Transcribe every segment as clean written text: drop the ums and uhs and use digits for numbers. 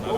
నా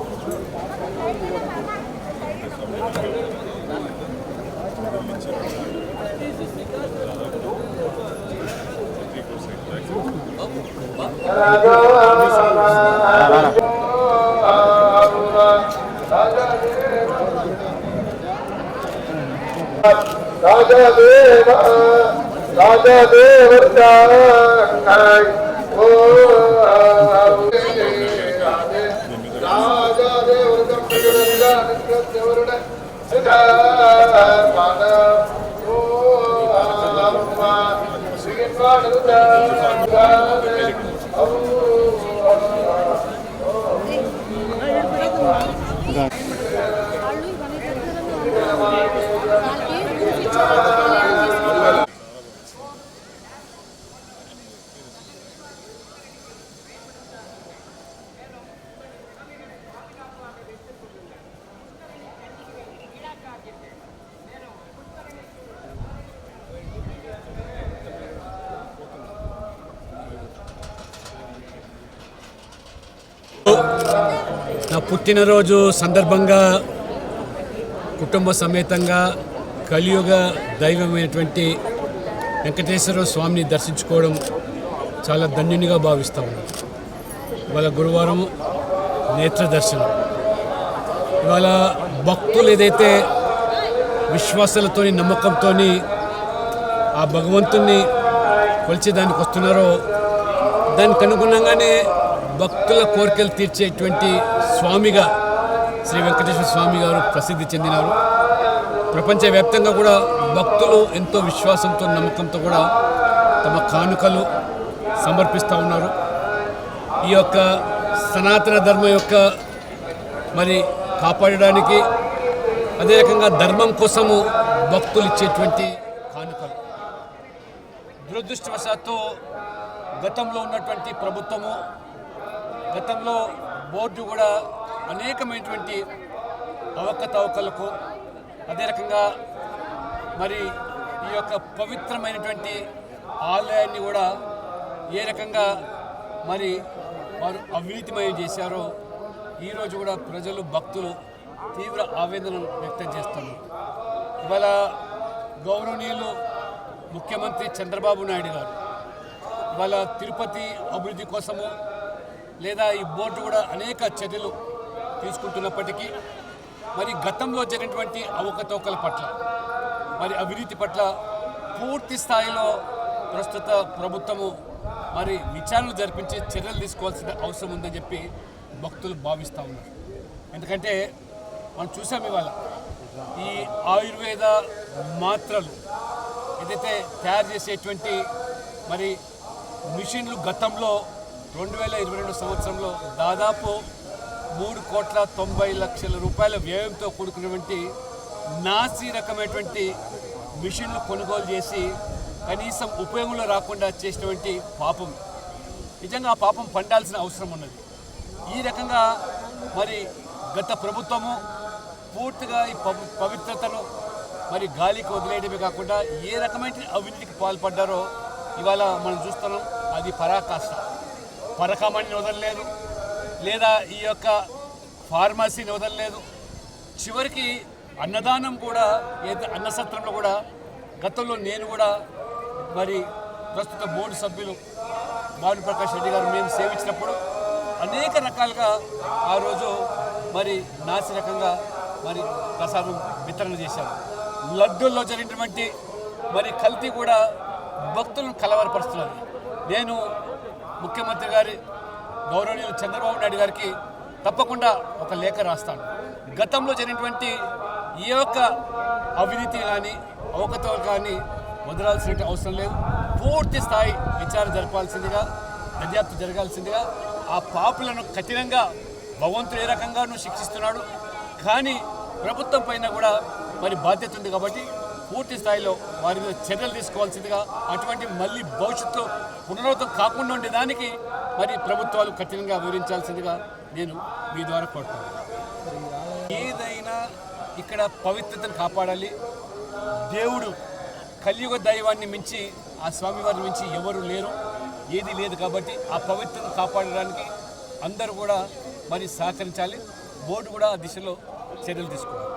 పుట్టినరోజు సందర్భంగా కుటుంబ సమేతంగా కలియుగ దైవమైనటువంటి వెంకటేశ్వర స్వామిని దర్శించుకోవడం చాలా ధన్యునిగా భావిస్తూ ఉన్నాను. ఇవాళ గురువారం నేత్ర దర్శనం. ఇవాళ భక్తులు ఏదైతే విశ్వాసాలతో నమ్మకంతో ఆ భగవంతుణ్ణి కొలిచేదానికి వస్తున్నారో దానికి అనుగుణంగానే భక్తుల కోరికలు తీర్చేటువంటి స్వామిగా శ్రీ వెంకటేశ్వర స్వామి గారు ప్రసిద్ధి చెందినారు. ప్రపంచవ్యాప్తంగా కూడా భక్తులు ఎంతో విశ్వాసంతో నమ్మకంతో కూడా తమ కానుకలు సమర్పిస్తూ ఉన్నారు. ఈ యొక్క సనాతన ధర్మం యొక్క మరి కాపాడడానికి అదే రకంగా ధర్మం కోసము భక్తులు ఇచ్చేటువంటి కానుకలు. దురదృష్టవశాత్తు గతంలో ఉన్నటువంటి ప్రభుత్వము, గతంలో బోర్డు కూడా అనేకమైనటువంటి అవకతవకలకు అదే రకంగా మరి ఈ యొక్క పవిత్రమైనటువంటి ఆలయాన్ని కూడా ఏ రకంగా మరి వారు అవినీతిమయం చేశారో ఈరోజు కూడా ప్రజలు భక్తులు తీవ్ర ఆవేదన వ్యక్తం చేస్తున్నారు. ఇవాళ గౌరవనీయులు ముఖ్యమంత్రి చంద్రబాబు నాయుడు గారు ఇవాళ తిరుపతి అభివృద్ధి కోసము లేదా ఈ బోర్డు కూడా అనేక చర్యలు తీసుకుంటున్నప్పటికీ మరి గతంలో జరిగినటువంటి అవకతవకల పట్ల మరి అవినీతి పట్ల పూర్తి స్థాయిలో ప్రస్తుత ప్రభుత్వము మరి విచారణలు జరిపించి చర్యలు తీసుకోవాల్సిన అవసరం ఉందని చెప్పి భక్తులు భావిస్తూ ఉన్నారు. ఎందుకంటే మనం చూసాం ఇవాళ ఈ ఆయుర్వేద మాత్రలు ఏదైతే తయారు చేసేటువంటి మరి మిషన్లు గతంలో 2022 సంవత్సరంలో దాదాపు 3,90,00,000 రూపాయల వ్యయంతో కూడుకున్నటువంటి నాసి రకమైనటువంటి మిషన్లు కొనుగోలు చేసి కనీసం ఉపయోగంలో రాకుండా చేసినటువంటి పాపం. నిజంగా ఆ పాపం పండాల్సిన అవసరం ఉన్నది. ఈ రకంగా మరి గత ప్రభుత్వము పూర్తిగా ఈ పవిత్రతను మరి గాలికి వదిలేయడమే కాకుండా ఏ రకమైన అవినీతికి పాల్పడ్డారో ఇవాళ మనం చూస్తున్నాం. అది పరాకాష్ట. పరకామణిని వదలలేదు, లేదా ఈ యొక్క ఫార్మసీని వదలలేదు. చివరికి అన్నదానం కూడా ఏదైతే అన్నసత్రంలో కూడా గతంలో నేను కూడా మరి ప్రస్తుత బోర్డు సభ్యులు భానుప్రకాష్ రెడ్డి గారు మేము సేవించినప్పుడు అనేక రకాలుగా ఆ రోజు మరి నాసిరకంగా మరి ప్రసాదం వితరణ చేశారు. లడ్డూల్లో జరిగినటువంటి మరి కల్తీ కూడా భక్తులను కలవరపరుస్తున్నది. నేను ముఖ్యమంత్రి గారి గౌరవనీయులు చంద్రబాబు నాయుడు గారికి తప్పకుండా ఒక లేఖ రాస్తాను. గతంలో జరిగినటువంటి ఈ యొక్క అవినీతి కానీ అవకతవకలు కానీ వదలాల్సిన అవసరం లేదు. పూర్తి స్థాయి విచారణ జరపాల్సిందిగా, దర్యాప్తు జరగాల్సిందిగా, ఆ పాపులను కఠినంగా భగవంతుడు ఏ రకంగానూ శిక్షిస్తున్నాడు. కానీ ప్రభుత్వం పైన కూడా మరి బాధ్యత ఉంది కాబట్టి పూర్తి స్థాయిలో వారి మీద చర్యలు తీసుకోవాల్సిందిగా, అటువంటి మళ్ళీ భవిష్యత్తులో పునరావృతం కాకుండా ఉండేదానికి మరి ప్రభుత్వాలు కఠినంగా వివరించాల్సిందిగా నేను మీ ద్వారా కోరుతాను. ఏదైనా ఇక్కడ పవిత్రతను కాపాడాలి. దేవుడు కలియుగ దైవాన్ని మించి, ఆ స్వామివారిని మించి ఎవరు లేరు, ఏది లేదు. కాబట్టి ఆ పవిత్రతను కాపాడడానికి అందరూ కూడా మరి సహకరించాలి. బోర్డు కూడా ఆ దిశలో చర్యలు తీసుకోవాలి.